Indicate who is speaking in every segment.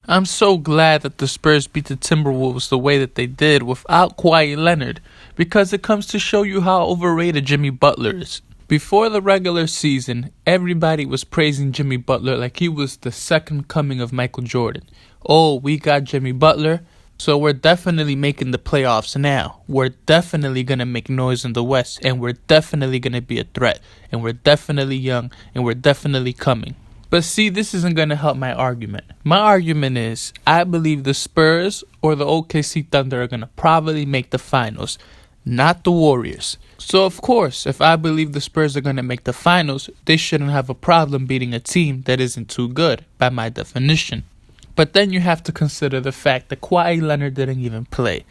Speaker 1: I'm so glad that the Spurs beat the Timberwolves the way that they did without Kawhi Leonard, because it comes to show you how overrated Jimmy Butler is. Before the regular season, everybody was praising Jimmy Butler like he was the second coming of Michael Jordan. Oh, we got Jimmy Butler, so we're definitely making the playoffs now. We're definitely going to make noise in the West, and we're definitely going to be a threat, and we're definitely young, and we're definitely coming. But see, this isn't going to help my argument. My argument is, I believe the Spurs or the OKC Thunder are going to probably make the finals, not the Warriors. So of course, if I believe the Spurs are going to make the finals, they shouldn't have a problem beating a team that isn't too good, by my definition. But then you have to consider the fact that Kawhi Leonard didn't even play.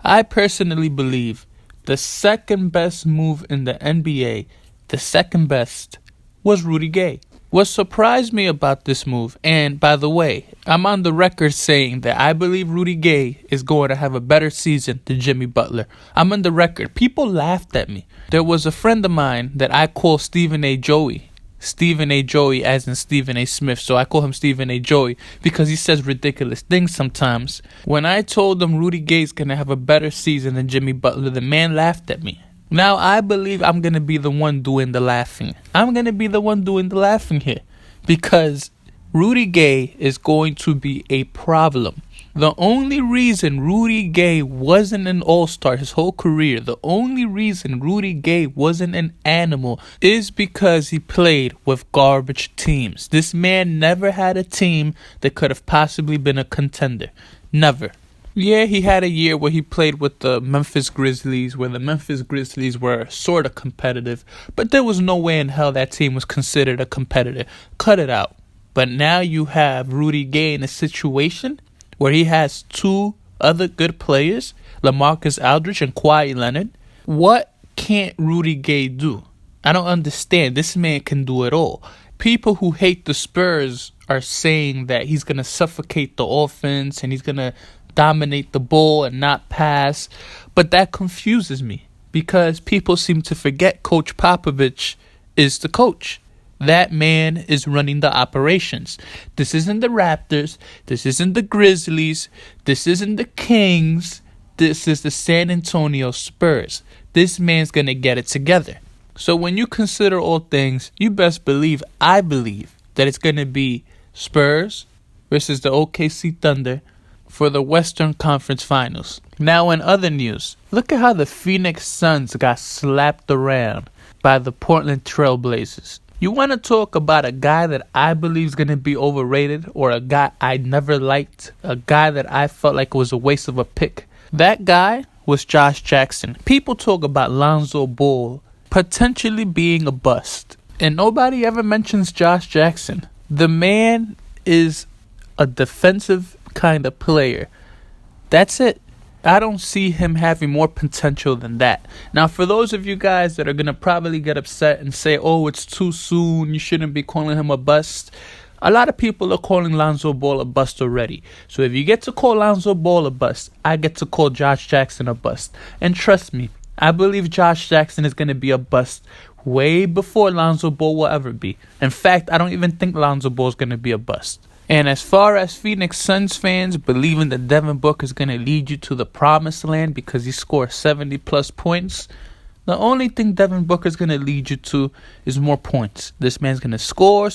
Speaker 1: I personally believe the second best move in the NBA, the second best, was Rudy Gay. What surprised me about this move, and by the way, I'm on the record saying that I believe Rudy Gay is going to have a better season than Jimmy Butler. I'm on the record. People laughed at me. There was a friend of mine that I call Stephen A. Joey. Stephen A. Joey as in Stephen A. Smith, so I call him Stephen A. Joey because he says ridiculous things sometimes. When I told him Rudy Gay's going to have a better season than Jimmy Butler, the man laughed at me. Now, I believe I'm going to be the one doing the laughing. I'm going to be the one doing the laughing here because Rudy Gay is going to be a problem. The only reason Rudy Gay wasn't an all-star his whole career, the only reason Rudy Gay wasn't an animal is because he played with garbage teams. This man never had a team that could have possibly been a contender. Never. Yeah, he had a year where he played with the Memphis Grizzlies, where the Memphis Grizzlies were sort of competitive, but there was no way in hell that team was considered a competitor. Cut it out. But now you have Rudy Gay in a situation where he has two other good players, LaMarcus Aldridge and Kawhi Leonard. What can't Rudy Gay do? I don't understand. This man can do it all. People who hate the Spurs are saying that he's going to suffocate the offense and he's going to dominate the ball and not pass. But that confuses me because people seem to forget Coach Popovich is the coach. That man is running the operations. This isn't the Raptors. This isn't the Grizzlies. This isn't the Kings. This is the San Antonio Spurs. This man's going to get it together. So when you consider all things, you best believe, I believe, that it's going to be Spurs versus the OKC Thunder for the Western Conference Finals. Now in other news, look at how the Phoenix Suns got slapped around by the Portland Trail Blazers. You want to talk about a guy that I believe is going to be overrated, or a guy I never liked, a guy that I felt like was a waste of a pick? That guy was Josh Jackson. People talk about Lonzo Ball potentially being a bust, and nobody ever mentions Josh Jackson. The man is a defensive kind of player. That's it. I don't see him having more potential than that. Now, for those of you guys that are going to probably get upset and say, oh, it's too soon, you shouldn't be calling him a bust, a lot of people are calling Lonzo Ball a bust already. So if you get to call Lonzo Ball a bust, I get to call Josh Jackson a bust. And trust me, I believe Josh Jackson is going to be a bust way before Lonzo Ball will ever be. In fact, I don't even think Lonzo Ball is going to be a bust. And as far as Phoenix Suns fans believing that Devin Booker is going to lead you to the promised land because he scored 70-plus points, the only thing Devin Booker is going to lead you to is more points. This man's going to score.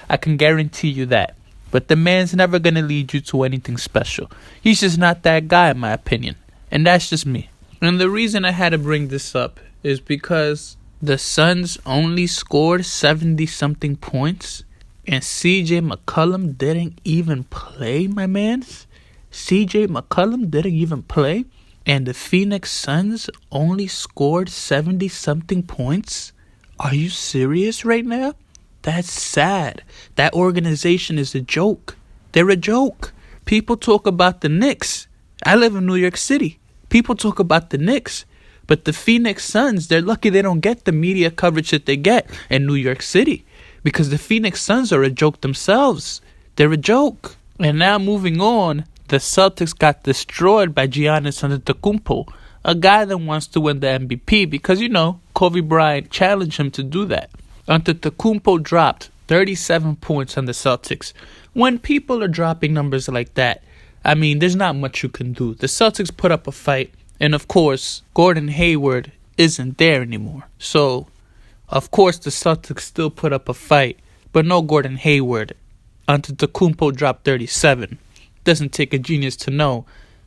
Speaker 1: I can guarantee you that. But the man's never going to lead you to anything special. He's just not that guy, in my opinion. And that's just me. And the reason I had to bring this up is because the Suns only scored 70-something points. And C.J. McCollum didn't even play, my mans. C.J. McCollum didn't even play. And the Phoenix Suns only scored 70-something points. Are you serious right now? That's sad. That organization is a joke. They're a joke. People talk about the Knicks. I live in New York City. People talk about the Knicks. But the Phoenix Suns, they're lucky they don't get the media coverage that they get in New York City. Because the Phoenix Suns are a joke themselves. They're a joke. And now moving on, the Celtics got destroyed by Giannis Antetokounmpo, a guy that wants to win the MVP because, Kobe Bryant challenged him to do that. Antetokounmpo dropped 37 points on the Celtics. When people are dropping numbers like that, there's not much you can do. The Celtics put up a fight, and of course, Gordon Hayward isn't there anymore. So, of course, the Celtics still put up a fight, but no Gordon Hayward. Antetokounmpo dropped 37. Doesn't take a genius to know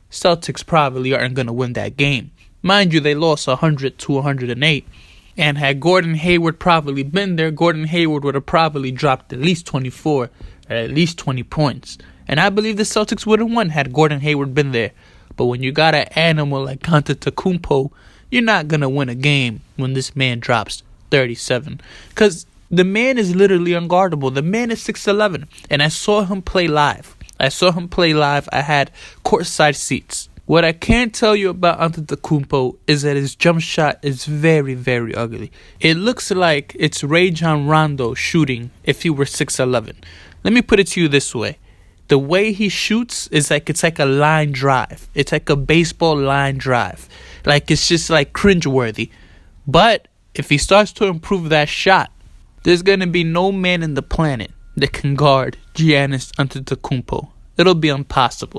Speaker 1: Celtics probably aren't going to win that game. Mind you, they lost 100 to 108. And had Gordon Hayward probably been there, Gordon Hayward would have probably dropped at least 24 or at least 20 points. And I believe the Celtics would have won had Gordon Hayward been there. But when you got an animal like Antetokounmpo, you're not going to win a game when this man drops 37. Because the man is literally unguardable. The man is 6'11". And I saw him play live. I had courtside seats. What I can tell you about Antetokounmpo is that his jump shot is very, very ugly. It looks like it's Rajon Rondo shooting if he were 6'11". Let me put it to you this way. The way he shoots is it's like a line drive. It's like a baseball line drive. It's just cringeworthy. But if he starts to improve that shot, there's going to be no man in the planet that can guard Giannis Antetokounmpo. It'll be impossible.